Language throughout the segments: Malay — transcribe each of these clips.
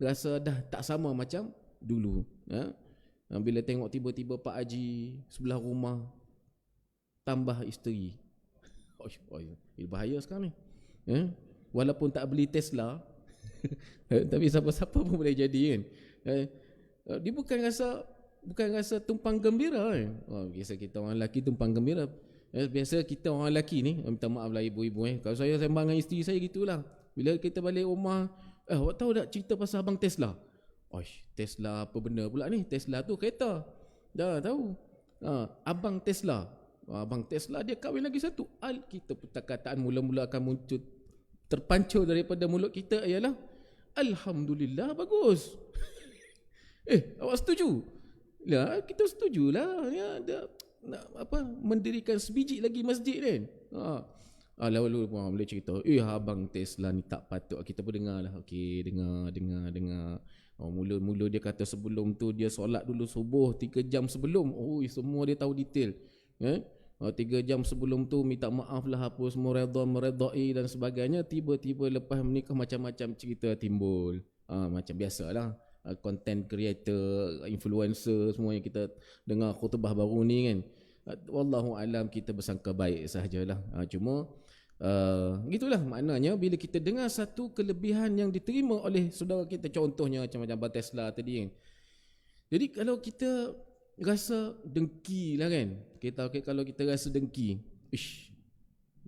rasa dah tak sama macam dulu. Bila tengok tiba-tiba Pak Haji sebelah rumah tambah isteri. Bahaya sekarang ni. Walaupun tak beli Tesla, tapi siapa-siapa pun boleh jadi kan. Dia bukan rasa tumpang gembira kan. Biasa kita orang lelaki tumpang gembira. Biasa kita orang lelaki ni, minta maaf lah ibu-ibu kalau saya sembang dengan isteri saya gitulah. Bila kita balik rumah, awak tahu tak cerita pasal abang Tesla? Tesla apa benda pula ni? Tesla tu kereta. Dah tahu. Abang Tesla. Abang Tesla dia kahwin lagi satu. Kita perkataan mula-mula akan muncul terpancur daripada mulut kita ialah alhamdulillah, bagus. Awak setuju? Lah, kita setujulah. Ya, nak mendirikan sebiji lagi masjid kan. Lalu boleh cerita, abang Tesla ni tak patut. Kita pun dengar lah. Okey, dengar. Mula-mula dia kata sebelum tu dia solat dulu subuh 3 jam sebelum. Semua dia tahu detail. 3 jam sebelum tu minta maaf lah apa semua, meredai dan sebagainya. Tiba-tiba lepas menikah macam-macam cerita timbul. Macam biasalah, content creator, influencer, semua yang kita dengar khutbah baru ni kan. Wallahu alam, kita bersangka baik sahajalah. Cuma gitulah maknanya bila kita dengar satu kelebihan yang diterima oleh saudara kita, contohnya macam Abang Tesla tadi kan. Jadi kalau kita rasa dengki lah kan, kalau kita rasa dengki,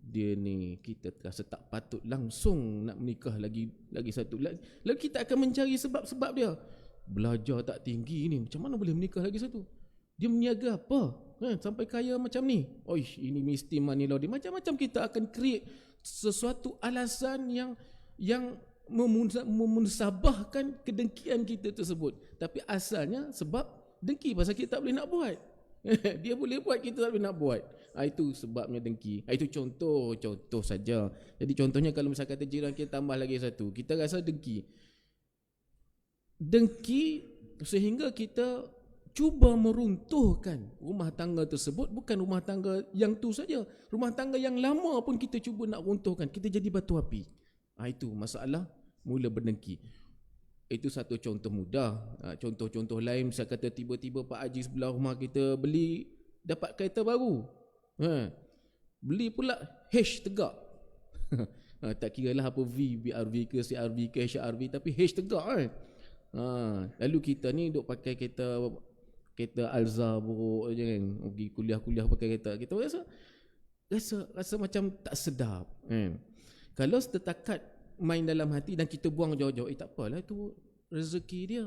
dia ni kita rasa tak patut langsung nak menikah lagi satu. Lalu kita akan mencari sebab-sebab dia. Belajar tak tinggi ni, macam mana boleh menikah lagi satu? Dia meniaga apa? Sampai kaya macam ni. Ini mesti money laundering. Macam-macam kita akan create sesuatu alasan yang memusabahkan kedengkian kita tersebut. Tapi asalnya sebab dengki, pasal kita tak boleh nak buat. Dia boleh buat, kita tak boleh nak buat. Itu sebabnya dengki. Itu contoh saja. Jadi contohnya kalau misalnya kata jiran kita tambah lagi satu, kita rasa dengki sehingga kita cuba meruntuhkan rumah tangga tersebut. Bukan rumah tangga yang tu saja, rumah tangga yang lama pun kita cuba nak runtuhkan. Kita jadi batu api. Itu masalah mula berdengki. Itu satu contoh mudah. Contoh-contoh lain, misalnya kata tiba-tiba Pak Haji sebelah rumah kita dapat kereta baru. Beli pula H tegak. Tak kira lah apa V, BRV ke CRV ke HRV, tapi H tegak kan. Lalu kita ni duk pakai kereta Alza buruk je kan. Pergi kuliah-kuliah pakai kereta. Kita rasa macam tak sedap. Kalau setakat main dalam hati dan kita buang jauh-jauh, tak apalah, itu rezeki dia.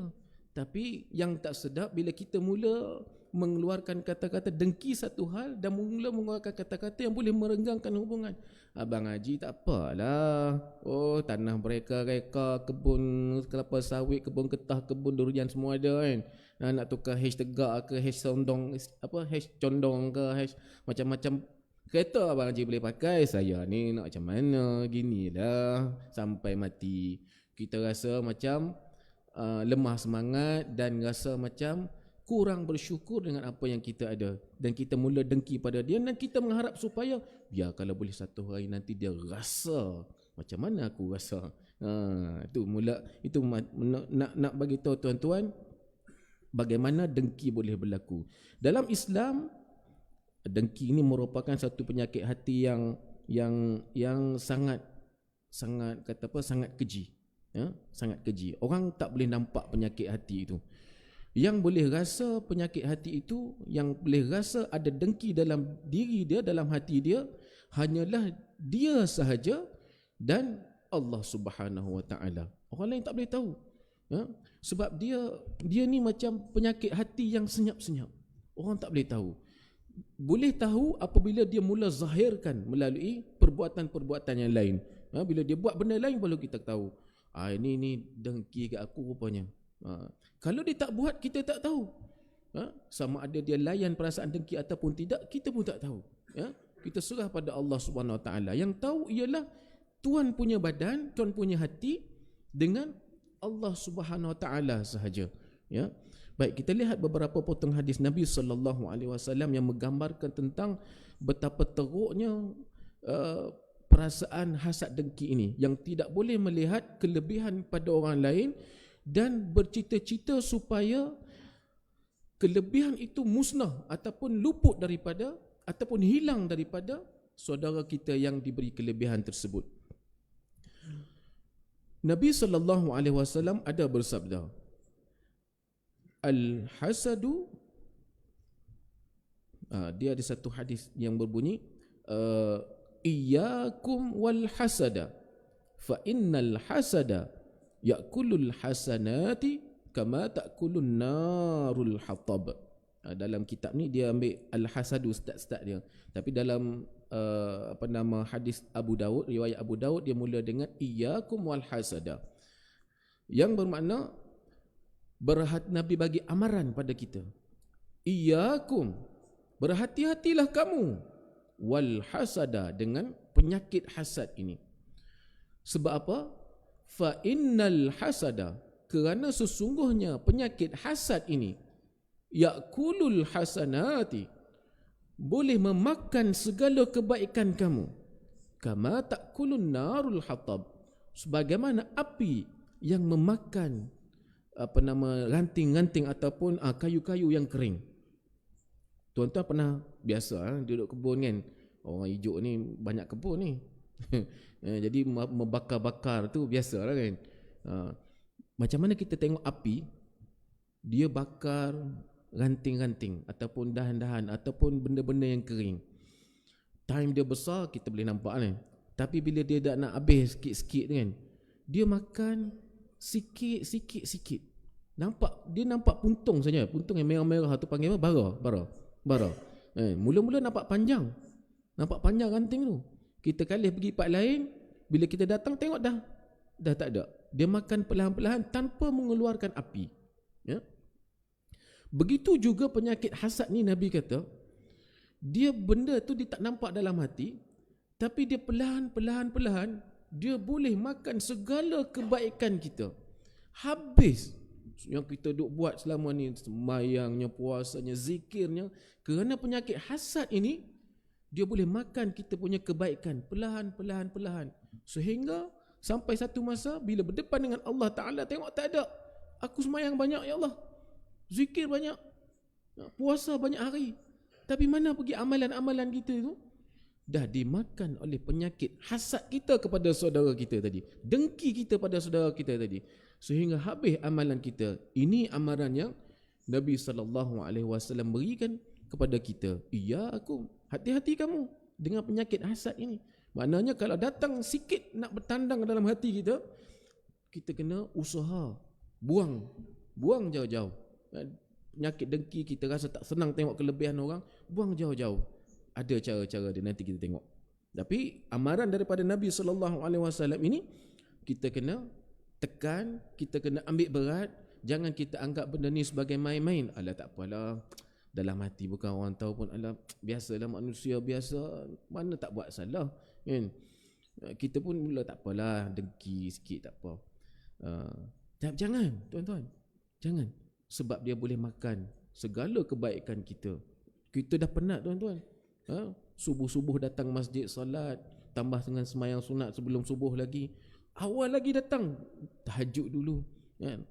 Tapi yang tak sedap bila kita mula mengeluarkan kata-kata dengki satu hal dan mula mengeluarkan kata-kata yang boleh merenggangkan hubungan. Abang Haji tak apalah, tanah mereka reka, kebun kelapa sawit, kebun ketah, kebun durian semua ada kan. Nak tukar H tegak ke H sondong, H condong ke H macam-macam kereta Abang Haji boleh pakai. Saya ni nak macam mana, ginilah sampai mati. Kita rasa macam lemah semangat dan rasa macam kurang bersyukur dengan apa yang kita ada. Dan kita mula dengki pada dia dan kita mengharap supaya kalau boleh satu hari nanti dia rasa macam mana aku rasa. Itu nak bagi tahu tuan-tuan bagaimana dengki boleh berlaku. Dalam Islam, dengki ini merupakan satu penyakit hati yang sangat sangat keji. Sangat keji. Orang tak boleh nampak penyakit hati itu. Yang boleh rasa penyakit hati itu, yang boleh rasa ada dengki dalam diri dia, dalam hati dia, hanyalah dia sahaja dan Allah Subhanahu Wa Taala. Orang lain tak boleh tahu. Sebab dia ni macam penyakit hati yang senyap-senyap. Orang tak boleh tahu. Boleh tahu apabila dia mula zahirkan melalui perbuatan-perbuatan yang lain. Bila dia buat benda lain baru kita tahu. Ini dengki kat aku rupanya. Kalau dia tak buat, kita tak tahu. Sama ada dia layan perasaan dengki ataupun tidak, kita pun tak tahu. Kita serah pada Allah Subhanahu Wa Taala. Yang tahu ialah Tuhan punya badan, Tuhan punya hati dengan Allah Subhanahu Wa Taala sahaja. Baik, kita lihat beberapa potong hadis Nabi sallallahu alaihi wasallam yang menggambarkan tentang betapa teruknya perasaan hasad dengki ini, yang tidak boleh melihat kelebihan pada orang lain dan bercita-cita supaya kelebihan itu musnah ataupun luput daripada ataupun hilang daripada saudara kita yang diberi kelebihan tersebut. Nabi SAW ada bersabda, Al-hasadu, dia ada satu hadis yang berbunyi, Iyyakum wal hasada, fa innal hasada ya'kulul hasanati kama ta'kulun narul hatab. Dalam kitab ni dia ambil al-hasadu start dia. Tapi dalam hadis Abu Daud, riwayat Abu Daud, dia mula dengan iyyakum wal hasada, yang bermakna Nabi bagi amaran pada kita. Iyyakum, berhati-hatilah kamu, wal hasada, dengan penyakit hasad ini. Sebab apa? Fa innal hasada, kerana sesungguhnya penyakit hasad ini ya'kulul hasanati, boleh memakan segala kebaikan kamu, kama ta'kulun narul hatab, sebagaimana api yang memakan ranting-ranting ataupun kayu-kayu yang kering. Tuan-tuan pernah biasa duduk kebun kan, orang hijau ni banyak kebun ni. Jadi membakar-bakar tu biasalah kan. Macam mana kita tengok api, dia bakar ranting-ranting ataupun dahan-dahan ataupun benda-benda yang kering. Time dia besar kita boleh nampak kan. Tapi bila dia dah nak habis sikit-sikit kan, dia makan sikit-sikit. Dia nampak puntung saja. Puntung yang merah-merah tu panggil apa? Bara. Mula-mula nampak panjang ranting tu. Kita kali pergi part lain, bila kita datang tengok dah tak ada. Dia makan perlahan-perlahan tanpa mengeluarkan api. Ya. Begitu juga penyakit hasad ni, Nabi kata, dia benda tu dia tak nampak dalam hati, tapi dia perlahan-perlahan dia boleh makan segala kebaikan kita. Habis yang kita duk buat selama ni, sembahyangnya, puasanya, zikirnya, kerana penyakit hasad ini, dia boleh makan kita punya kebaikan perlahan-perlahan, sehingga sampai satu masa bila berdepan dengan Allah Ta'ala, tengok tak ada. Aku sembahyang banyak ya Allah, zikir banyak, puasa banyak hari, tapi mana pergi amalan-amalan kita tu? Dah dimakan oleh penyakit hasad kita kepada saudara kita tadi, dengki kita pada saudara kita tadi, sehingga habis amalan kita. Ini amaran yang Nabi SAW berikan kepada kita. Iyyakum, hati-hati kamu dengan penyakit hasad ini. Maknanya kalau datang sikit nak bertandang dalam hati kita, kita kena usaha buang jauh-jauh. Penyakit dengki, kita rasa tak senang tengok kelebihan orang, buang jauh-jauh. Ada cara-cara dia, nanti kita tengok. Tapi amaran daripada Nabi SAW ini, kita kena tekan, kita kena ambil berat. Jangan kita anggap benda ni sebagai main-main. Alah tak apalah, dalam hati bukan orang tahu pun, alah biasalah manusia biasa, mana tak buat salah kan. Kita pun mula tak apalah, dengki sikit tak apa. Jangan tuan-tuan, jangan. Sebab dia boleh makan segala kebaikan kita. Kita dah penat tuan-tuan. Subuh-subuh datang masjid solat, tambah dengan sembahyang sunat sebelum subuh lagi. Awal lagi datang tahajud dulu kan.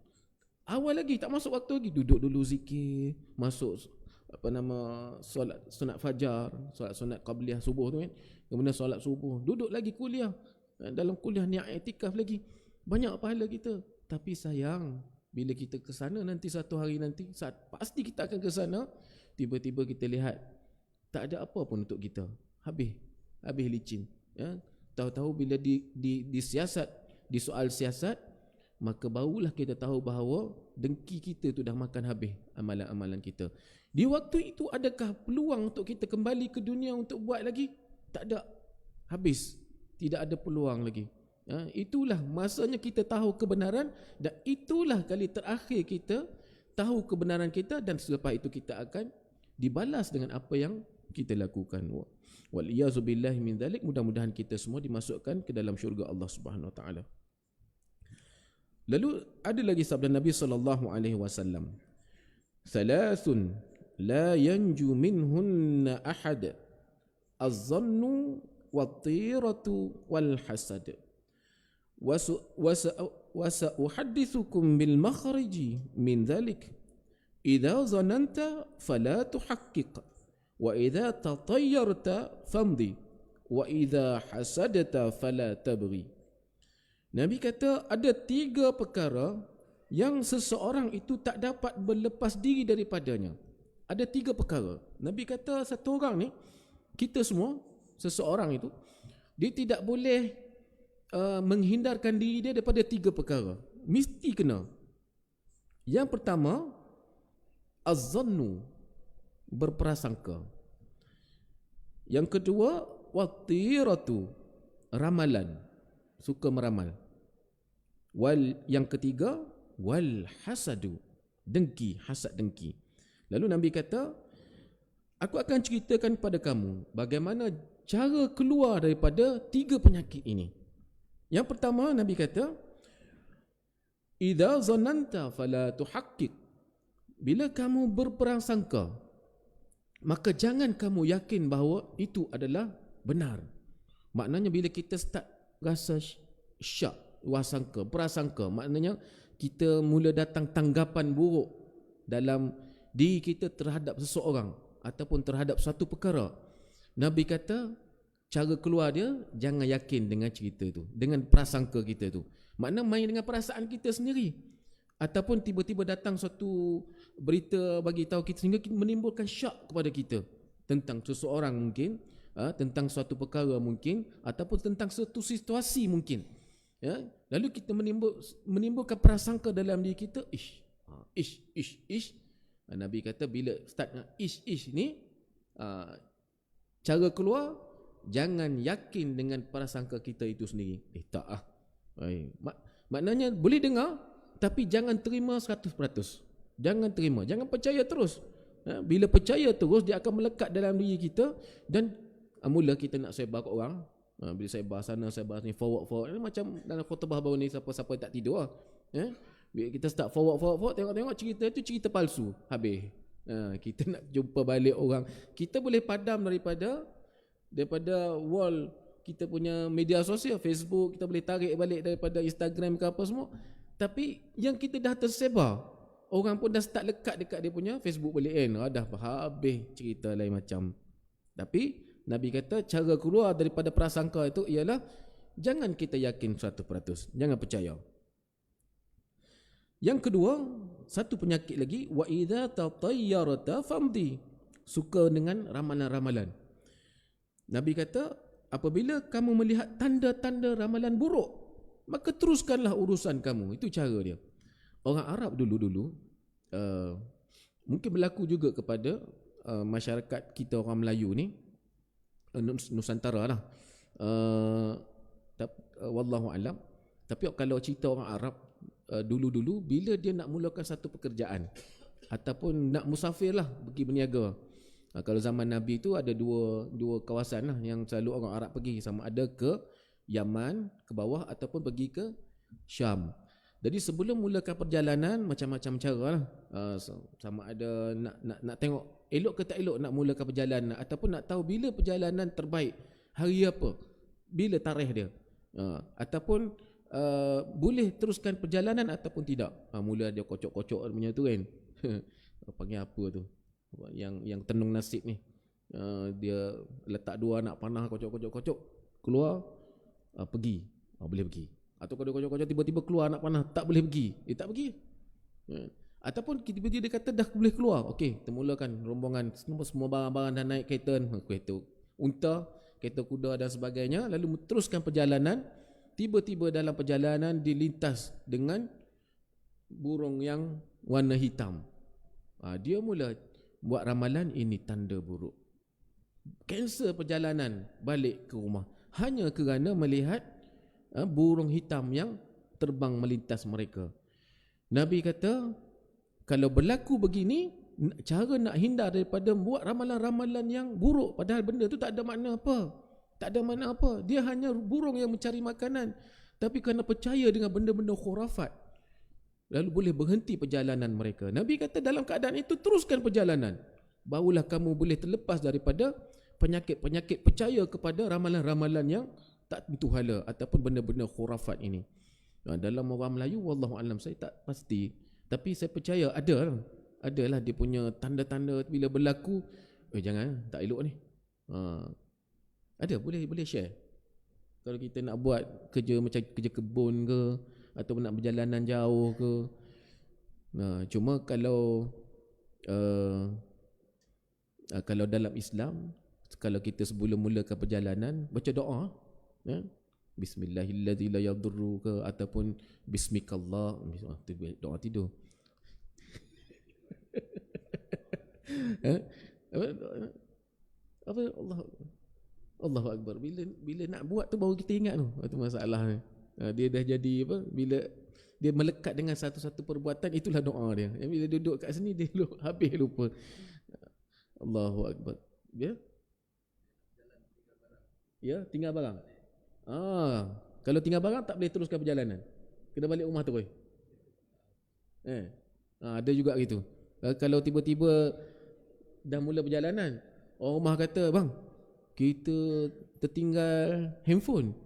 Awal lagi tak masuk waktu lagi, duduk dulu zikir, masuk solat sunat fajar, solat sunat qabliyah subuh tu kan. Kemudian solat subuh, duduk lagi kuliah. Dalam kuliah ni i'tikaf lagi. Banyak pahala kita. Tapi sayang, bila kita ke sana nanti satu hari nanti, saat pasti kita akan ke sana, tiba-tiba kita lihat tak ada apa pun untuk kita. Habis licin. Ya. Tahu-tahu bila disiasat, di soal siasat, maka barulah kita tahu bahawa dengki kita tu dah makan habis amalan-amalan kita. Di waktu itu adakah peluang untuk kita kembali ke dunia untuk buat lagi? Tak ada. Habis. Tidak ada peluang lagi. Itulah masanya kita tahu kebenaran, dan itulah kali terakhir kita tahu kebenaran kita, dan selepas itu kita akan dibalas dengan apa yang kita lakukan. Waliyazu billahi min dzalik. Mudah-mudahan kita semua dimasukkan ke dalam syurga Allah Subhanahu wa taala. Lalu ada lagi sabda Nabi SAW, Thalathun la yanju minhunna ahad, az-zannu wat-tiratu wal-hasad, wa sa'uhaddithukum bil makhriji min dhalik idza zananta fala tuhaqqiq wa idza tatayyarta famdi wa idza hasadta fala tabghi. Nabi kata ada 3 perkara yang seseorang itu tak dapat berlepas diri daripadanya. Ada 3 perkara. Nabi kata satu orang ni, kita semua, seseorang itu, dia tidak boleh menghindarkan diri dia daripada 3 perkara. Mesti kena. Yang pertama, az-zannu, berprasangka. Yang kedua, watiratu, ramalan, suka meramal. Yang ketiga, wal hasadu, dengki, hasad dengki. Lalu Nabi kata, aku akan ceritakan kepada kamu bagaimana cara keluar daripada 3 penyakit ini. Yang pertama, Nabi kata, idza zananta fala tuhaqqiq. Bila kamu berprasangka, maka jangan kamu yakin bahawa itu adalah benar. Maknanya bila kita start rasa syak, wasangka, prasangka, maknanya kita mula datang tanggapan buruk dalam diri kita terhadap seseorang ataupun terhadap satu perkara. Nabi kata cara keluar dia, jangan yakin dengan cerita itu, dengan prasangka kita tu. Makna main dengan perasaan kita sendiri. Ataupun tiba-tiba datang suatu berita bagi tahu kita sehingga menimbulkan syak kepada kita tentang seseorang mungkin, tentang suatu perkara mungkin, ataupun tentang suatu situasi mungkin. Ya, lalu kita menimbulkan prasangka dalam diri kita, ish. Nabi kata bila start dengan ish ni, cara keluar, jangan yakin dengan prasangka kita itu sendiri. Maknanya boleh dengar, tapi jangan terima 100%. Jangan terima, jangan percaya terus. Bila percaya terus, dia akan melekat dalam diri kita dan mula kita nak sebar kat orang. Bila sebar sana, sebar ni, forward. Macam dalam khutbah baru ni, siapa-siapa tak tidur. Bila kita start forward, tengok cerita tu cerita palsu, habis. Kita nak jumpa balik orang, kita boleh padam daripada wall kita punya media sosial, Facebook, kita boleh tarik balik daripada Instagram ke apa semua. Tapi yang kita dah tersebar, orang pun dah start lekat dekat dia punya Facebook balik kan. Dah habis cerita lain macam. Tapi Nabi kata cara keluar daripada prasangka itu ialah jangan kita yakin 100%, jangan percaya. Yang kedua, satu penyakit lagi, wa idza tatayyarta famdi, suka dengan ramalan-ramalan. Nabi kata apabila kamu melihat tanda-tanda ramalan buruk, maka teruskanlah urusan kamu. Itu cara dia. Orang Arab dulu-dulu, mungkin berlaku juga kepada masyarakat kita orang Melayu ni, Nusantara lah, wallahu alam. Tapi kalau cerita orang Arab dulu-dulu, bila dia nak mulakan satu pekerjaan ataupun nak musafir lah, pergi berniaga, kalau zaman Nabi tu ada dua kawasan lah yang selalu orang Arab pergi, sama ada ke Yaman ke bawah ataupun pergi ke Syam. Jadi sebelum mulakan perjalanan, macam-macam cara lah, sama ada nak tengok elok ke tak elok nak mulakan perjalanan, ataupun nak tahu bila perjalanan terbaik, hari apa, bila tarikh dia, ataupun boleh teruskan perjalanan ataupun tidak. Mula dia kocok-kocok punya tu kan. Panggil apa tu, yang tenung nasib ni, dia letak 2 anak panah, kocok-kocok keluar, pergi, boleh pergi. Atau kalau kocok-kocok tiba-tiba keluar anak panah, tak boleh pergi, tak pergi. Ataupun tiba-tiba dia kata dah boleh keluar, okey, kita mulakan rombongan, semua barang-barang dah naik kereta unta, kereta kuda dan sebagainya, lalu teruskan perjalanan. Tiba-tiba dalam perjalanan dilintas dengan burung yang warna hitam. Dia mula buat ramalan, ini tanda buruk. Cancel perjalanan balik ke rumah hanya kerana melihat burung hitam yang terbang melintas mereka. Nabi kata kalau berlaku begini, cara nak hindar daripada buat ramalan-ramalan yang buruk, padahal benda tu tak ada makna apa. Tak ada makna apa. Dia hanya burung yang mencari makanan. Tapi kerana percaya dengan benda-benda khurafat, lalu boleh berhenti perjalanan mereka. Nabi kata dalam keadaan itu teruskan perjalanan, barulah kamu boleh terlepas daripada penyakit-penyakit percaya kepada ramalan-ramalan yang tak tentu hala ataupun benda-benda khurafat ini. Dalam orang Melayu wallahu alam saya tak pasti, tapi saya percaya adalah dia punya tanda-tanda bila berlaku. Jangan, tak elok ni. Ada, boleh share. Kalau kita nak buat kerja macam kerja kebun ke, atau nak berjalanan jauh ke. Cuma kalau dalam Islam, kalau kita sebelum mulakan perjalanan baca doa, Bismillahilladzi la yadurru ke, ataupun Bismikallah, doa tidur. Apa Allahu Akbar. Bila nak buat tu baru kita ingat tu. Itu masalah ni. Dia dah jadi apa? Bila dia melekat dengan satu-satu perbuatan, itulah doa dia. Bila duduk kat sini dia habis lupa. Allahu Akbar. Ya, tinggal barang. Kalau tinggal barang tak boleh teruskan perjalanan. Kena balik rumah terus. Ada juga gitu. Kalau tiba-tiba dah mula perjalanan, orang rumah kata, bang, kita tertinggal handphone.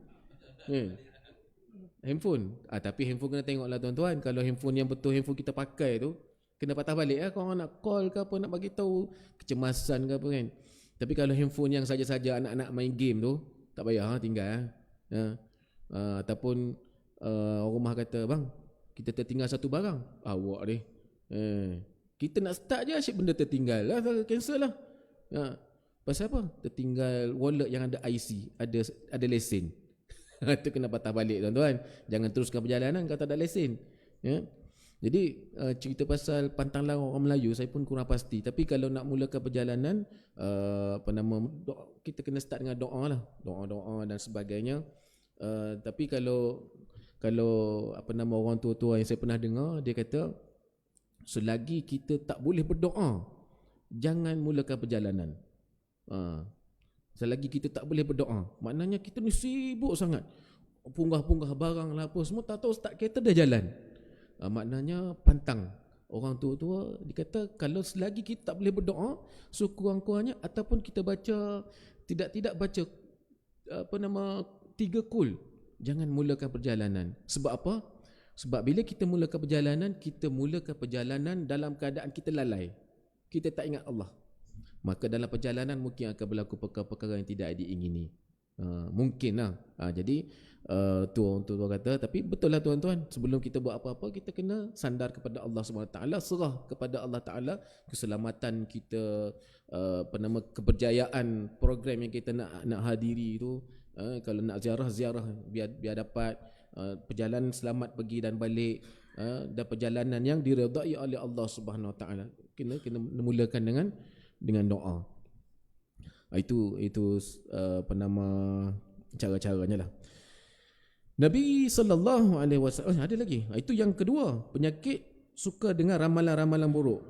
Handphone. Tapi handphone kena tengoklah tuan-tuan. Kalau handphone yang betul handphone kita pakai tu, kena patah balik kalau orang nak call ke apa, nak bagi tahu kecemasan ke apa kan. Tapi kalau handphone yang saja-saja anak-anak main game tu, tak payah tinggal. Ataupun orang rumah kata, bang, kita tertinggal satu barang. Awak ni. Kita nak start je asyik benda tertinggal lah, cancel lah. Pasal apa? Tertinggal wallet yang ada IC, ada lesen. Itu kena patah balik tuan-tuan. Jangan teruskan perjalanan kalau tak ada lesen. Jadi cerita pasal pantang larang orang Melayu saya pun kurang pasti. Tapi kalau nak mulakan perjalanan, kita kena start dengan doa lah, doa dan sebagainya. Tapi kalau orang tua-tua yang saya pernah dengar, dia kata selagi kita tak boleh berdoa, jangan mulakan perjalanan. Selagi kita tak boleh berdoa, maknanya kita ni sibuk sangat, punggah-punggah barang lah apa semua, tak tahu start kereta dah jalan. Maknanya pantang. Orang tua-tua dikata kalau selagi kita tak boleh berdoa, sekurang-kurangnya ataupun kita baca tidak baca 3 kul, jangan mulakan perjalanan. Sebab apa? Sebab bila kita mulakan perjalanan dalam keadaan kita lalai, kita tak ingat Allah, maka dalam perjalanan mungkin akan berlaku perkara-perkara yang tidak diingini. Mungkin lah. Jadi tu orang tua kata. Tapi betul lah tuan-tuan, sebelum kita buat apa-apa, kita kena sandar kepada Allah SWT, serah kepada Allah Ta'ala keselamatan kita, keberjayaan program yang kita nak hadiri tu. Kalau nak ziarah biar dapat perjalanan selamat pergi dan balik, dan perjalanan yang diredai oleh Allah Subhanahu Wa Taala. Kena mulakan dengan doa. Itu cara-caranya lah. Nabi sallallahu alaihi wasallam ada lagi. Itu yang kedua, penyakit suka dengar ramalan-ramalan buruk.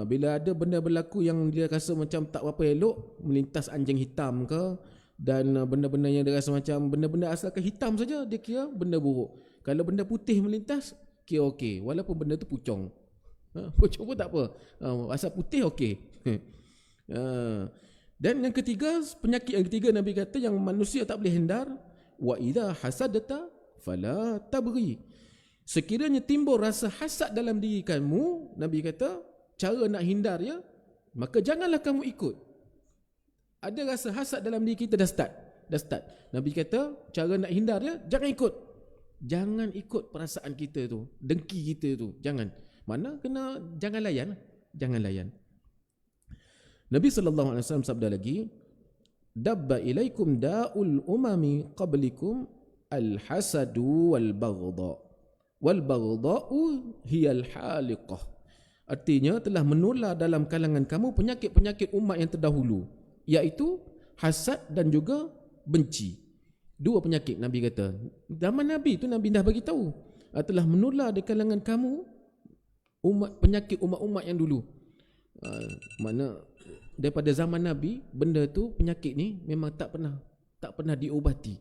Bila ada benda berlaku yang dia rasa macam tak apa elok, melintas anjing hitam ke, dan benda-benda yang dia rasa macam benda-benda asalkan hitam saja, dia kira benda buruk. Kalau benda putih melintas, kira okey, walaupun benda tu pucong. Pucong pun tak apa, asal putih okey. Dan yang ketiga, penyakit yang ketiga Nabi kata yang manusia tak boleh hindar, wa idza hasadta fala tabghi. Sekiranya timbul rasa hasad dalam diri kamu, Nabi kata cara nak hindar ya, maka janganlah kamu ikut. Ada rasa hasad dalam diri kita dah start. Nabi kata cara nak hindar dia, jangan ikut perasaan kita tu, dengki kita tu, jangan. Mana jangan layan. Nabi SAW sabda lagi, dabba ilaikum da'ul umami qablikum al-hasadu wal-baghda'u hiyal haliqah. Artinya telah menular dalam kalangan kamu penyakit-penyakit umat yang terdahulu, iaitu hasad dan juga benci. Dua penyakit Nabi kata. Zaman Nabi tu Nabi dah bagi tahu, telah menular di kalangan kamu penyakit umat-umat yang dulu. Mana daripada zaman Nabi, benda tu, penyakit ni memang tak pernah diubati.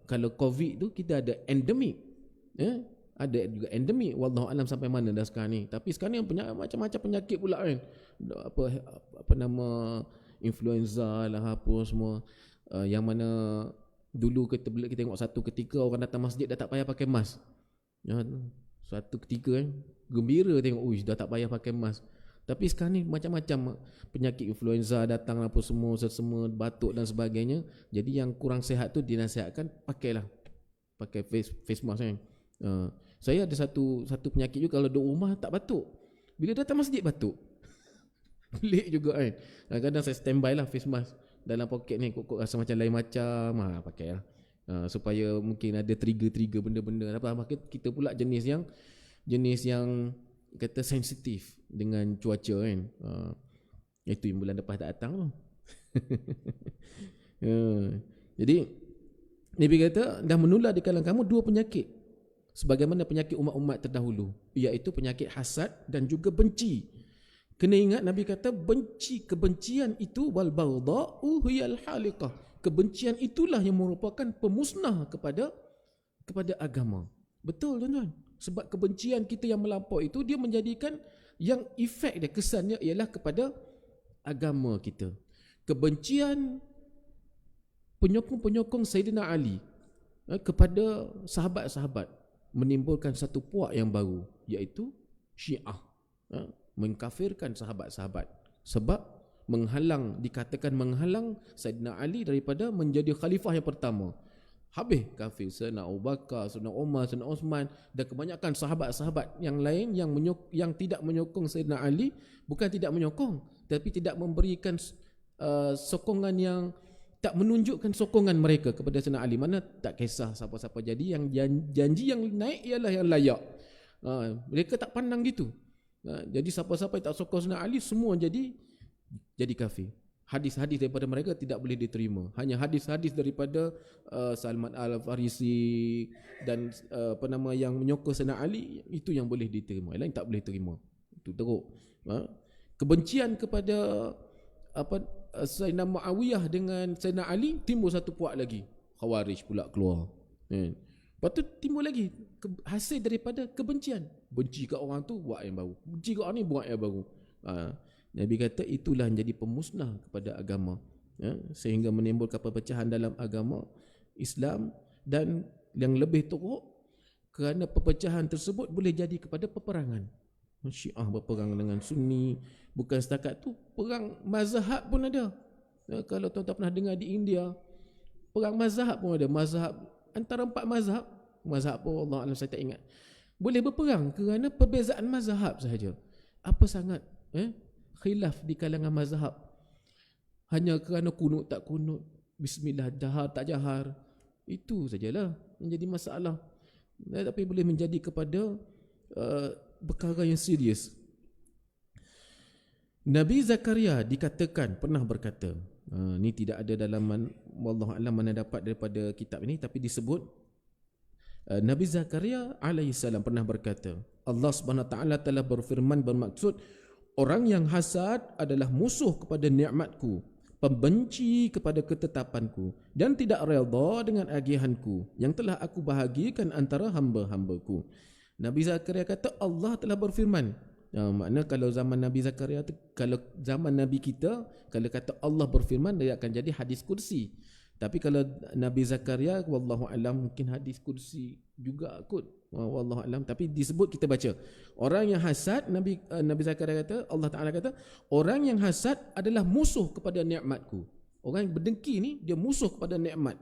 Kalau COVID tu kita ada endemik, ada juga endemik, wallahu alam sampai mana dah sekarang ni. Tapi sekarang ni macam-macam penyakit pula kan, apa nama influenza lah apa semua, yang mana Dulu kita tengok satu ketika orang datang masjid dah tak payah pakai mask. Ya, suatu ketika gembira tengok, dah tak payah pakai mask. Tapi sekarang ni macam-macam penyakit influenza datang apa semua, batuk dan sebagainya. Jadi yang kurang sihat tu dinasihatkan pakai face mask kan. Saya ada satu penyakit juga, kalau duduk rumah tak batuk, bila datang masjid batuk. Pelik juga kan. Kadang-kadang saya standby lah face mask dalam poket ni, kok rasa macam lain macam, pakai lah. Supaya mungkin ada trigger benda-benda apa. Kita pula jenis yang kata sensitif dengan cuaca kan. Itu yang bulan lepas tak datang tu. Jadi Nabi kata dah menular di kalangan kamu dua penyakit sebagaimana penyakit umat-umat terdahulu, iaitu penyakit hasad dan juga benci. Kena ingat Nabi kata kebencian itu wal baghdha'u hiyal haliqah. Kebencian itulah yang merupakan pemusnah kepada agama. Betul tuan-tuan. Sebab kebencian kita yang melampau itu dia menjadikan yang efek dia, kesannya ialah kepada agama kita. Kebencian penyokong Sayyidina Ali kepada sahabat-sahabat menimbulkan satu puak yang baru, iaitu Syiah, mengkafirkan sahabat-sahabat sebab dikatakan menghalang Sayyidina Ali daripada menjadi khalifah yang pertama. Habis kafir Sayyidina Abu Bakar, Sayyidina Umar, Sayyidina Osman dan kebanyakan sahabat-sahabat yang lain yang tidak menyokong Sayyidina Ali. Bukan tidak menyokong, tapi tidak memberikan sokongan, yang tak menunjukkan sokongan mereka kepada Sayyidina Ali. Mana tak kisah siapa-siapa jadi, yang janji yang naik ialah yang layak. Mereka tak pandang gitu. Jadi siapa-siapa yang tak sokong Sayyidina Ali semua jadi kafir. Hadis-hadis daripada mereka tidak boleh diterima. Hanya hadis-hadis daripada Salman Al-Farisi dan yang menyokong Sayyidina Ali, itu yang boleh diterima. Yang lain tak boleh terima. Itu teruk. Kebencian kepada Sayyidina Muawiyah dengan Sayyidina Ali, timbul satu puak lagi. Khawarij pula keluar. Lepas tu timbul lagi hasil daripada kebencian. Benci kat orang tu, buat yang baru. Benci kat orang ni, buat yang baru. Nabi kata itulah menjadi pemusnah kepada agama, sehingga menimbulkan perpecahan dalam agama Islam. Dan yang lebih teruk, kerana perpecahan tersebut boleh jadi kepada peperangan. Syiah berperang dengan Sunni. Bukan setakat tu, perang mazhab pun ada. Kalau tuan-tuan pernah dengar di India, perang mazhab pun ada. Mazhab antara 4 mazhab apa Allah Alam saya tak ingat, boleh berperang kerana perbezaan mazhab sahaja. Apa sangat khilaf di kalangan mazhab, hanya kerana kunut tak kunut, bismillah jahar tak jahar, itu sajalah yang jadi masalah. Tapi boleh menjadi kepada perkara yang serius. Nabi Zakaria dikatakan pernah berkata, ni tidak ada dalam wallahu alam mana dapat daripada kitab ini, tapi disebut Nabi Zakaria alaihissalam pernah berkata, Allah Subhanahu Wa Taala telah berfirman bermaksud, orang yang hasad adalah musuh kepada nikmatku, pembenci kepada ketetapanku, dan tidak redha dengan agihanku yang telah aku bahagikan antara hamba-hambaku. Nabi Zakaria kata Allah telah berfirman. Makna kalau zaman Nabi Zakaria tu, kalau zaman Nabi kita, kalau kata Allah berfirman, dia akan jadi hadis kursi. Tapi kalau Nabi Zakaria, wallahu alam, mungkin hadis kursi juga kot, wallahu alam. Tapi disebut, kita baca, orang yang hasad, Nabi Zakaria kata, Allah Ta'ala kata, orang yang hasad adalah musuh kepada nikmatku. Orang yang berdengki ni, dia musuh kepada nikmat,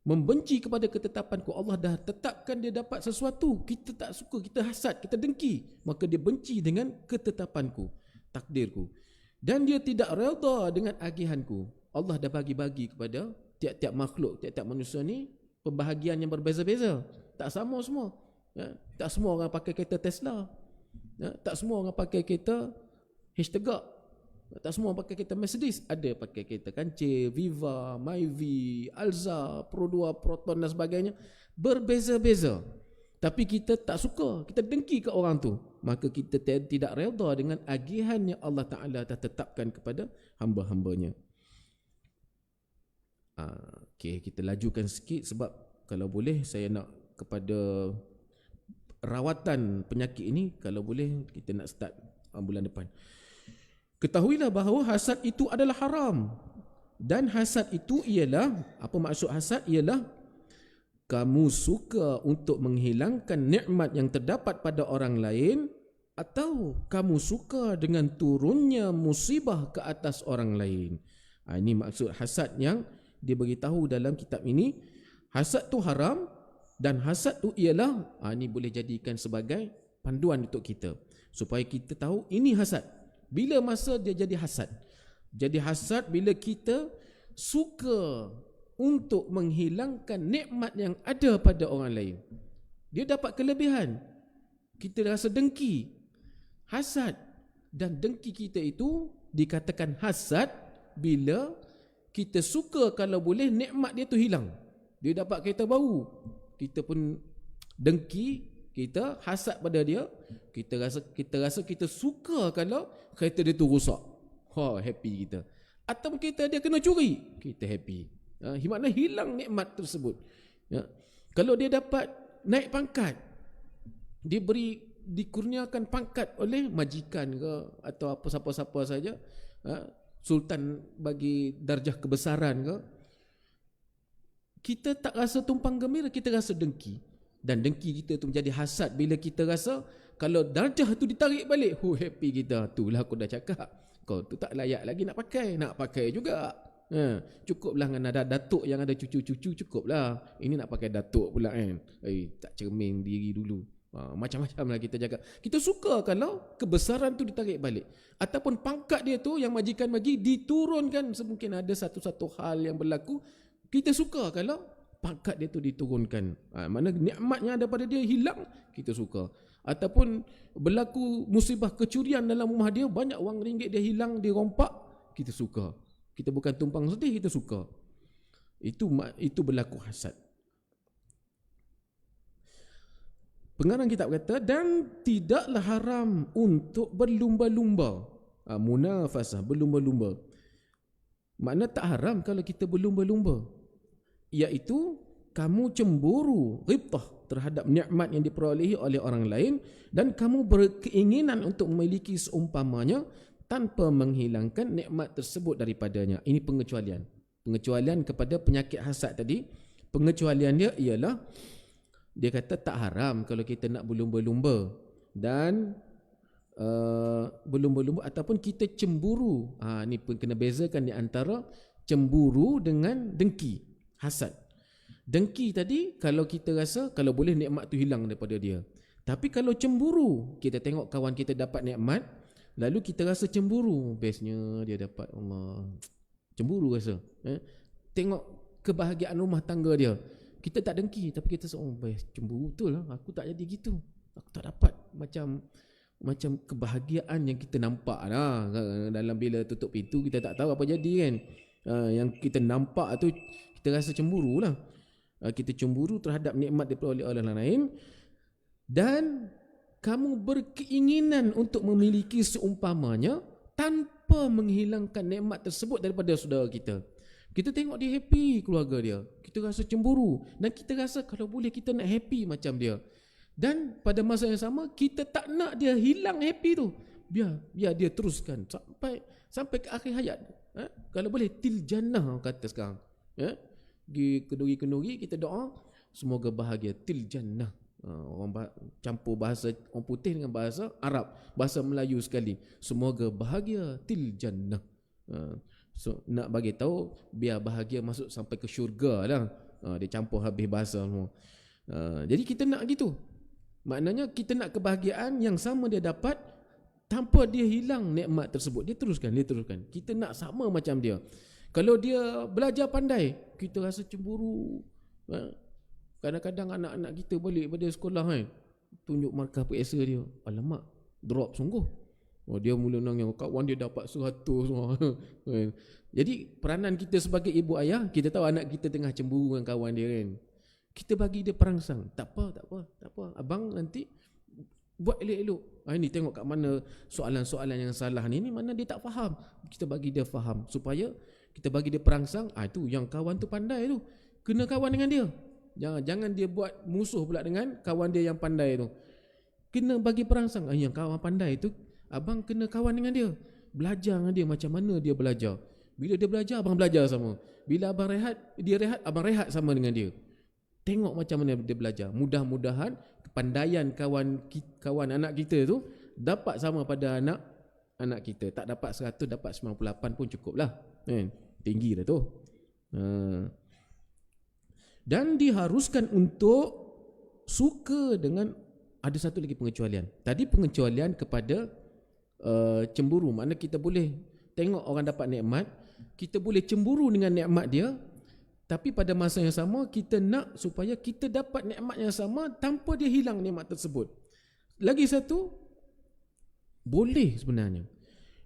membenci kepada ketetapanku. Allah dah tetapkan dia dapat sesuatu, kita tak suka, kita hasad, kita dengki, maka dia benci dengan ketetapanku, takdirku, dan dia tidak redha dengan agihanku. Allah dah bagi-bagi kepada tiap-tiap makhluk, tiap-tiap manusia ni pembahagian yang berbeza-beza. Tak sama semua. Tak semua orang pakai kereta Tesla. Tak semua orang pakai kereta H-Tegak. Tak semua orang pakai kereta Mercedes. Ada pakai kereta Kancil, Viva, Myvi, Alza, Pro 2, Proton dan sebagainya. Berbeza-beza. Tapi kita tak suka, kita dengki ke orang tu. Maka kita tidak redha dengan agihan yang Allah Ta'ala dah tetapkan kepada hamba-hambanya. Okay, kita lajukan sikit sebab kalau boleh saya nak kepada rawatan penyakit ini, kalau boleh kita nak start bulan depan. Ketahuilah bahawa hasad itu adalah haram. Dan hasad itu ialah, apa maksud hasad? Ialah kamu suka untuk menghilangkan nikmat yang terdapat pada orang lain, atau kamu suka dengan turunnya musibah ke atas orang lain. Ini maksud hasad yang dia beritahu dalam kitab ini. Hasad tu haram, dan hasad tu ialah, ini boleh jadikan sebagai panduan untuk kita supaya kita tahu ini hasad. Bila masa dia jadi hasad? Jadi hasad bila kita suka untuk menghilangkan nikmat yang ada pada orang lain. Dia dapat kelebihan, kita rasa dengki. Hasad dan dengki kita itu dikatakan hasad bila kita suka kalau boleh nikmat dia tu hilang. Dia dapat kereta baru, kita pun dengki, kita hasad pada dia. Kita rasa kita suka kalau kereta dia tu rosak. Happy kita. Atau kita dia kena curi, kita happy. Maknanya hilang nikmat tersebut. Kalau dia dapat naik pangkat, dikurniakan pangkat oleh majikan ke atau apa siapa-siapa saja, sultan bagi darjah kebesaran ke, kita tak rasa tumpang gembira, kita rasa dengki. Dan dengki kita tu menjadi hasad bila kita rasa kalau darjah tu ditarik balik, happy kita. Itulah aku dah cakap, kau tu tak layak lagi nak pakai juga. Cukuplah dengan ada datuk yang ada cucu-cucu, cukuplah. Ini nak pakai datuk pula kan. Tak cermin diri dulu. Macam-macam lah kita jaga. Kita suka kalau kebesaran tu ditarik balik, ataupun pangkat dia tu yang majikan bagi diturunkan. Semungkin ada satu-satu hal yang berlaku, kita suka kalau pangkat dia tu diturunkan. Mana nikmatnya ada pada dia hilang, kita suka. Ataupun berlaku musibah kecurian dalam rumah dia, banyak wang ringgit dia hilang, dia rompak, kita suka. Kita bukan tumpang sedih, kita suka. Itu berlaku hasad. Pengarang kitab kata, dan tidaklah haram untuk berlumba-lumba. Munafasah, berlumba-lumba. Makna tak haram kalau kita berlumba-lumba, iaitu kamu cemburu, ghibtah terhadap nikmat yang diperolehi oleh orang lain, dan kamu berkeinginan untuk memiliki seumpamanya tanpa menghilangkan nikmat tersebut daripadanya. Ini pengecualian. Pengecualian kepada penyakit hasad tadi. Pengecualian dia ialah, dia kata tak haram kalau kita nak berlumba-lumba dan berlumba-lumba ataupun kita cemburu. Ni pun kena bezakan di antara cemburu dengan dengki, hasad. Dengki tadi kalau kita rasa kalau boleh nikmat tu hilang daripada dia. Tapi kalau cemburu, kita tengok kawan kita dapat nikmat, lalu kita rasa cemburu, bestnya dia dapat, Allah, cemburu rasa. Tengok kebahagiaan rumah tangga dia, kita tak dengki, tapi kita rasa, best, cemburu betul lah, aku tak jadi gitu, aku tak dapat macam kebahagiaan yang kita nampak lah. Dalam bila tutup pintu kita tak tahu apa jadi kan. Yang kita nampak tu kita rasa cemburu lah. Kita cemburu terhadap nikmat diperoleh oleh orang lain, dan kamu berkeinginan untuk memiliki seumpamanya tanpa menghilangkan nikmat tersebut daripada saudara kita. Kita tengok dia happy keluarga dia, kita rasa cemburu, dan kita rasa kalau boleh kita nak happy macam dia. Dan pada masa yang sama kita tak nak dia hilang happy tu. Biar dia teruskan sampai ke akhir hayat. Kalau boleh til jannah kata sekarang. Di kenduri-kenduri kita doa semoga bahagia til jannah. Orang campur bahasa orang putih dengan bahasa Arab, bahasa Melayu sekali. Semoga bahagia til jannah. So nak bagi tahu biar bahagia masuk sampai ke syurga lah. Dia campur habis bahasa semua. Jadi kita nak gitu. Maknanya kita nak kebahagiaan yang sama dia dapat tanpa dia hilang nikmat tersebut. Dia teruskan. Kita nak sama macam dia. Kalau dia belajar pandai, kita rasa cemburu. Kadang-kadang anak-anak kita balik pada sekolah kan, tunjuk markah periksa dia, alamak, drop sungguh. Dia mula nangis, kawan dia dapat 100 semua. Jadi peranan kita sebagai ibu ayah, kita tahu anak kita tengah cemburu dengan kawan dia kan, kita bagi dia perangsang. Tak apa, abang nanti buat elok-elok. Ini tengok kat mana soalan-soalan yang salah ni mana dia tak faham. Kita bagi dia faham, supaya kita bagi dia perangsang. Itu yang kawan tu pandai tu, kena kawan dengan dia. Jangan dia buat musuh pula dengan kawan dia yang pandai tu. Kena bagi perangsang. Yang kawan pandai tu, abang kena kawan dengan dia, belajar dengan dia macam mana dia belajar. Bila dia belajar, abang belajar sama. Bila abang rehat, dia rehat, abang rehat sama dengan dia. Tengok macam mana dia belajar. Mudah-mudahan kepandaian kawan anak kita tu dapat sama pada anak kita. Tak dapat 100, dapat 98 pun cukup lah. Tinggi dah tu. Dan diharuskan untuk suka dengan, ada satu lagi pengecualian. Tadi pengecualian kepada cemburu. Maknanya kita boleh tengok orang dapat nikmat, kita boleh cemburu dengan nikmat dia, tapi pada masa yang sama kita nak supaya kita dapat nikmat yang sama tanpa dia hilang nikmat tersebut. Lagi satu, boleh sebenarnya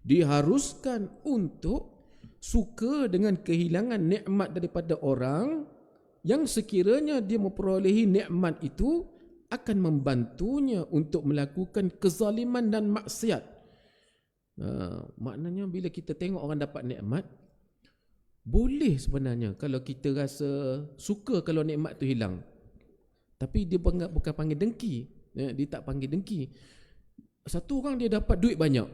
diharuskan untuk suka dengan kehilangan nikmat daripada orang yang sekiranya dia memperolehi nikmat itu akan membantunya untuk melakukan kezaliman dan maksiat. Maknanya bila kita tengok orang dapat nikmat, boleh sebenarnya kalau kita rasa suka kalau nikmat tu hilang. Tapi dia bukan panggil dengki. Dia tak panggil dengki. Satu orang dia dapat duit banyak.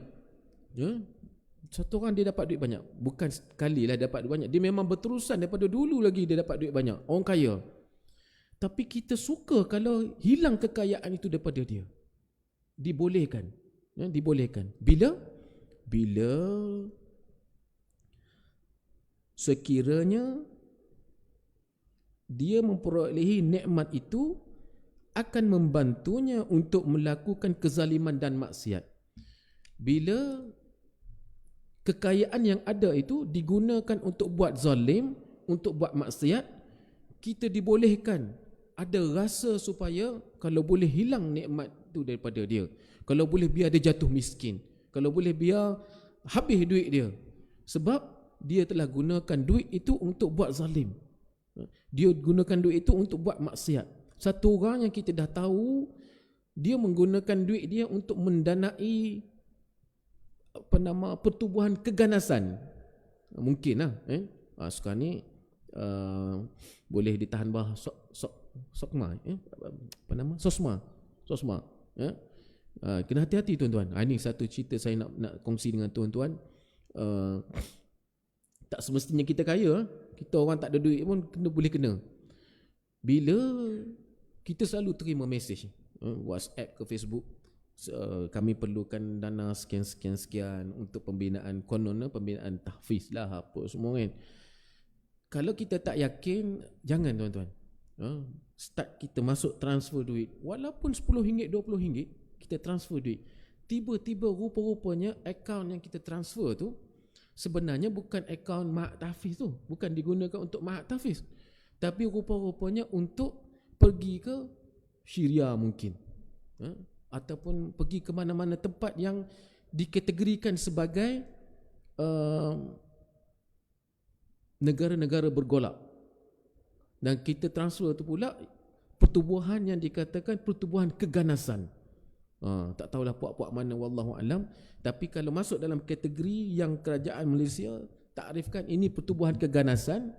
Satu orang dia dapat duit banyak. Bukan sekali lah dapat duit banyak. Dia memang berterusan daripada dulu lagi dia dapat duit banyak. Orang kaya. Tapi kita suka kalau hilang kekayaan itu daripada dia. Dibolehkan. Dibolehkan. Bila sekiranya dia memperolehi nikmat itu akan membantunya untuk melakukan kezaliman dan maksiat. Bila kekayaan yang ada itu digunakan untuk buat zalim, untuk buat maksiat, kita dibolehkan ada rasa supaya kalau boleh hilang nikmat itu daripada dia, kalau boleh biar dia jatuh miskin, kalau boleh biar habis duit dia, sebab dia telah gunakan duit itu untuk buat zalim, dia gunakan duit itu untuk buat maksiat. Satu orang yang kita dah tahu dia menggunakan duit dia untuk mendanai pertubuhan keganasan. Mungkin lah sekarang ni boleh ditahan bawah sosma. Kena hati-hati tuan-tuan. Ini satu cerita saya nak kongsi dengan tuan-tuan. Tak semestinya kita kaya, kita orang tak ada duit pun boleh kena. Bila kita selalu terima mesej WhatsApp ke Facebook, kami perlukan dana sekian untuk pembinaan, kononnya pembinaan tahfiz lah apa semua kan. Kalau kita tak yakin, jangan tuan-tuan. Start kita masuk transfer duit, walaupun RM10, RM20 kita transfer duit. Tiba-tiba rupa-rupanya akaun yang kita transfer tu sebenarnya bukan akaun Mahat Tahfiz tu, bukan digunakan untuk Mahat Tahfiz, tapi rupa-rupanya untuk pergi ke Syria mungkin, ataupun pergi ke mana-mana tempat yang dikategorikan sebagai negara-negara bergolak, dan kita transfer tu pula pertubuhan yang dikatakan pertubuhan keganasan. Tak tahulah puak-puak mana, wallahu alam. Tapi kalau masuk dalam kategori yang kerajaan Malaysia takrifkan ini pertubuhan keganasan,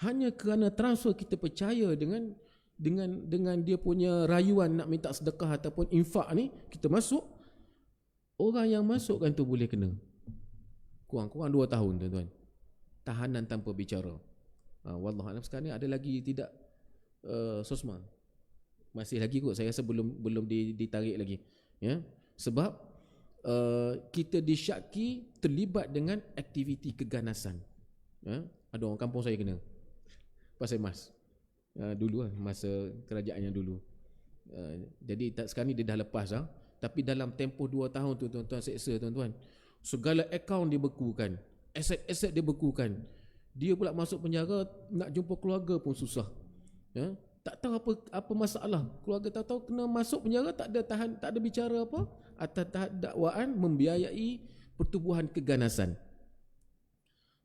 hanya kerana transfer kita percaya dengan dia punya rayuan nak minta sedekah ataupun infak ni, kita masuk, orang yang masukkan tu boleh kena kurang-kurang 2 tahun tuan-tuan, tahanan tanpa bicara. Wallahu alam. Sekarang ni ada lagi tidak sosma? Masih lagi kot, saya rasa belum ditarik lagi, ya. Sebab kita disyaki terlibat dengan aktiviti keganasan, ya. Ada orang kampung saya kena pasal emas dulu lah, masa kerajaan yang dulu. Jadi sekarang ni dia dah lepas lah. Tapi dalam tempoh 2 tahun tu tuan-tuan seksa tuan-tuan, segala akaun dibekukan, aset-aset dibekukan. Dia pula masuk penjara, nak jumpa keluarga pun susah, ya. Tak tahu apa masalah. Keluarga tak tahu, kena masuk penjara, tak ada bicara apa, atas tahap dakwaan membiayai pertubuhan keganasan.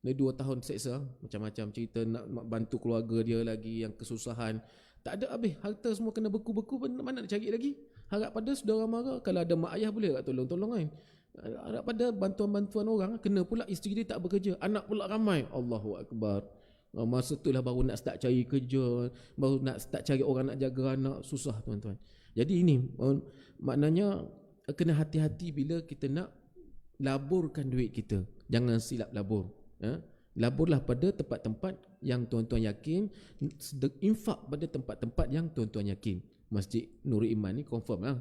Dia 2 tahun seksa, macam-macam cerita, nak bantu keluarga dia lagi yang kesusahan. Tak ada habis, harta semua kena beku-beku, mana nak cari lagi. Harap pada saudara mara, kalau ada mak ayah boleh tak tolong-tolong kan. Harap pada bantuan-bantuan orang, kena pula isteri dia tak bekerja, anak pula ramai. Allahu Akbar. Masa itulah baru nak start cari kerja, baru nak start cari orang nak jaga anak, susah tuan-tuan. Jadi ini maknanya kena hati-hati bila kita nak laburkan duit kita. Jangan silap labur, ya? Laburlah pada tempat-tempat yang tuan-tuan yakin, infak pada tempat-tempat yang tuan-tuan yakin. Masjid Nurul Iman ni confirm lah.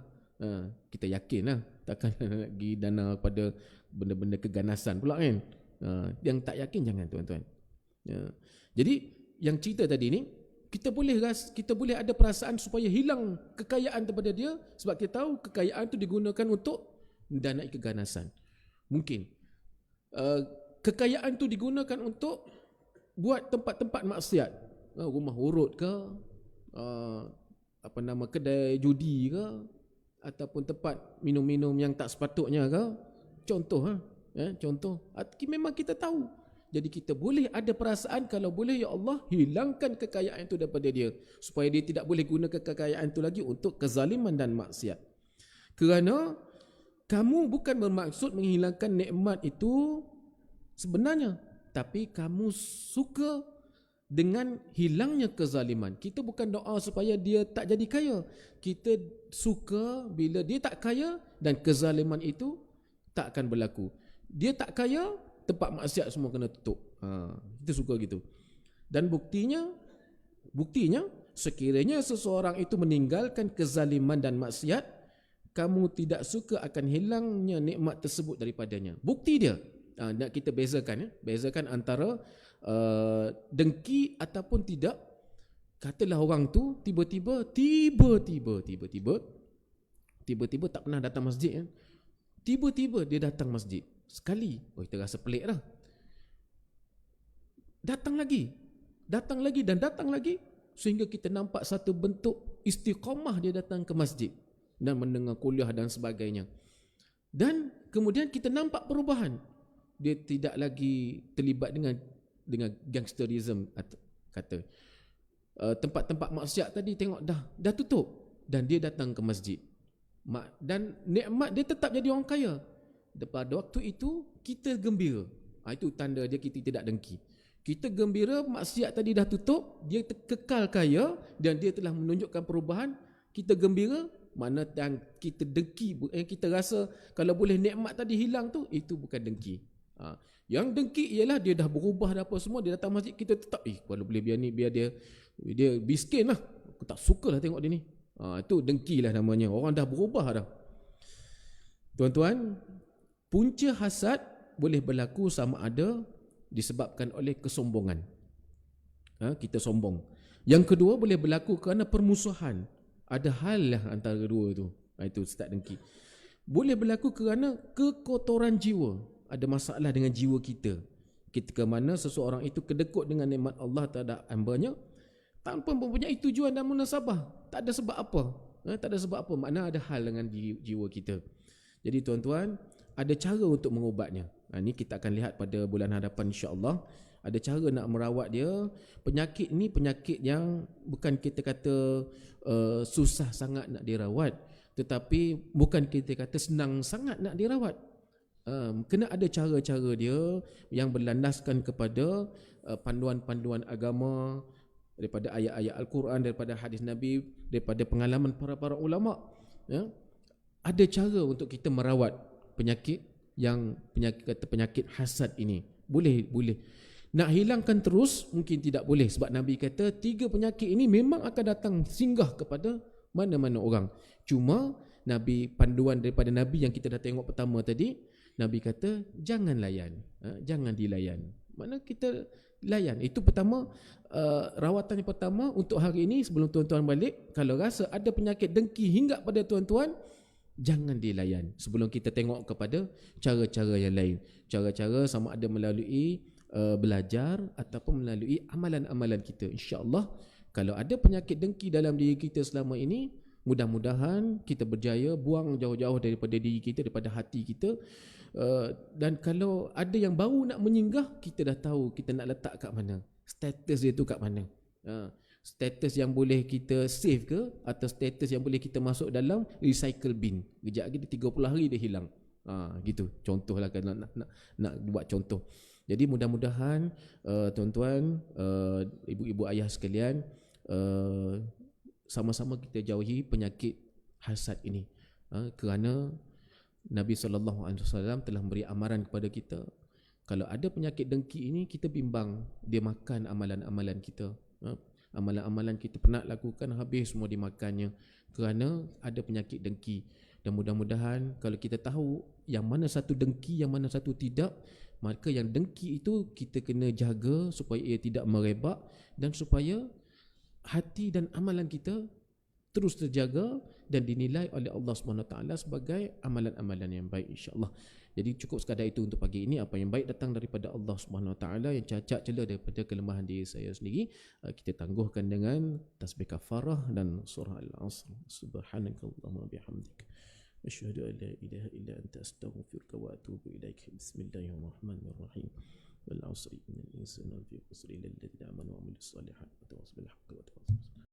Kita yakin lah. Takkan nak pergi dana pada benda-benda keganasan pula kan. Yang tak yakin jangan tuan-tuan. Jadi yang cerita tadi ni, kita boleh ada perasaan supaya hilang kekayaan daripada dia, sebab kita tahu kekayaan tu digunakan untuk mendanai keganasan. Mungkin kekayaan tu digunakan untuk buat tempat-tempat maksiat, rumah urut ke, kedai judi ke, ataupun tempat minum-minum yang tak sepatutnya ke. Contoh memang kita tahu. Jadi kita boleh ada perasaan, kalau boleh ya Allah hilangkan kekayaan itu daripada dia, supaya dia tidak boleh guna kekayaan itu lagi untuk kezaliman dan maksiat. Kerana kamu bukan bermaksud menghilangkan nikmat itu sebenarnya, tapi kamu suka dengan hilangnya kezaliman. Kita bukan doa supaya dia tak jadi kaya. Kita suka bila dia tak kaya dan kezaliman itu tak akan berlaku. Dia tak kaya, tempat maksiat semua kena tutup. Kita suka gitu. Dan buktinya sekiranya seseorang itu meninggalkan kezaliman dan maksiat, kamu tidak suka akan hilangnya nikmat tersebut daripadanya. Bukti dia. Nak kita bezakan antara dengki ataupun tidak. Katalah orang tu tiba-tiba tak pernah datang masjid kan. Tiba-tiba dia datang masjid sekali, kita rasa pelik dah. Datang lagi dan datang lagi, sehingga kita nampak satu bentuk istiqamah dia datang ke masjid dan mendengar kuliah dan sebagainya. Dan kemudian kita nampak perubahan. Dia tidak lagi terlibat dengan gangsterism, kata. Tempat-tempat maksiat tadi tengok dah tutup, dan dia datang ke masjid. Dan nikmat dia tetap jadi orang kaya. Pada waktu itu kita gembira. Itu tanda dia kita tidak dengki. Kita gembira maksiat tadi dah tutup, dia kekal kaya dan dia telah menunjukkan perubahan. Kita gembira, mana dan kita dengki, kita rasa kalau boleh nikmat tadi hilang tu, itu bukan dengki. Yang dengki ialah dia dah berubah dah apa semua, dia datang masjid, kita tetap kalau boleh biar dia miskin lah, aku tak suka lah tengok dia ni. Itu dengki lah namanya. Orang dah berubah dah. Tuan-tuan, punca hasad boleh berlaku sama ada disebabkan oleh kesombongan. Kita sombong. Yang kedua boleh berlaku kerana permusuhan. Ada hal lah antara dua tu. Itu start dengki. Boleh berlaku kerana kekotoran jiwa. Ada masalah dengan jiwa kita. Ketika mana seseorang itu kedekut dengan nikmat Allah terhadap hamba-Nya tanpa mempunyai tujuan dan munasabah. Tak ada sebab apa. Tak ada sebab apa. Makna ada hal dengan jiwa kita. Jadi tuan-tuan, ada cara untuk mengubatnya. Ini kita akan lihat pada bulan hadapan insya-Allah. Ada cara nak merawat dia. Penyakit ni penyakit yang bukan kita kata susah sangat nak dirawat, tetapi bukan kita kata senang sangat nak dirawat. Kena ada cara-cara dia yang berlandaskan kepada panduan-panduan agama, daripada ayat-ayat Al-Quran, daripada hadis Nabi, daripada pengalaman para ulama. Ada cara untuk kita merawat penyakit penyakit hasad ini. Boleh. Nak hilangkan terus mungkin tidak boleh, sebab Nabi kata 3 penyakit ini memang akan datang singgah kepada mana-mana orang. Cuma panduan daripada Nabi yang kita dah tengok pertama tadi, Nabi kata jangan layan, jangan dilayan. Mana kita layan. Itu pertama, rawatan yang pertama untuk hari ini. Sebelum tuan-tuan balik, kalau rasa ada penyakit dengki hingga pada tuan-tuan, jangan dilayan. Sebelum kita tengok kepada cara-cara yang lain. Cara-cara sama ada melalui belajar ataupun melalui amalan-amalan kita. InsyaAllah kalau ada penyakit dengki dalam diri kita selama ini, mudah-mudahan kita berjaya buang jauh-jauh daripada diri kita, daripada hati kita. Dan kalau ada yang baru nak menyinggah, kita dah tahu kita nak letak kat mana, status dia tu kat mana. Status yang boleh kita save ke, atau status yang boleh kita masuk dalam recycle bin. Kejap lagi 30 hari dia hilang. Gitu. Contohlah kalau nak buat contoh. Jadi mudah-mudahan tuan-tuan, ibu-ibu ayah sekalian, sama-sama kita jauhi penyakit hasad ini. Kerana Nabi SAW telah memberi amaran kepada kita, Kalau ada penyakit dengki ini, kita bimbang dia makan amalan-amalan kita. Amalan-amalan kita pernah lakukan, habis semua dimakannya kerana ada penyakit dengki. Dan mudah-mudahan kalau kita tahu yang mana satu dengki, yang mana satu tidak, maka yang dengki itu kita kena jaga supaya ia tidak merebak, dan supaya hati dan amalan kita terus terjaga dan dinilai oleh Allah SWT sebagai amalan-amalan yang baik, insya-Allah. Jadi cukup sekadar itu untuk pagi ini. Apa yang baik datang daripada Allah SWT, yang cacat celah daripada kelemahan diri saya sendiri, kita tangguhkan dengan tasbih kafarah dan surah Al-Asr. Subhanakallahumma bihamdik, asyhadu an la ilaha illa anta, astaghfiruka wa atubu ilaik. Bismillahirrahmanirrahim. Wal 'asri innal insana lafi khusr illa alladhina amanu wa 'amilus solihat wa tawassaw bil haqqi wa tawassaw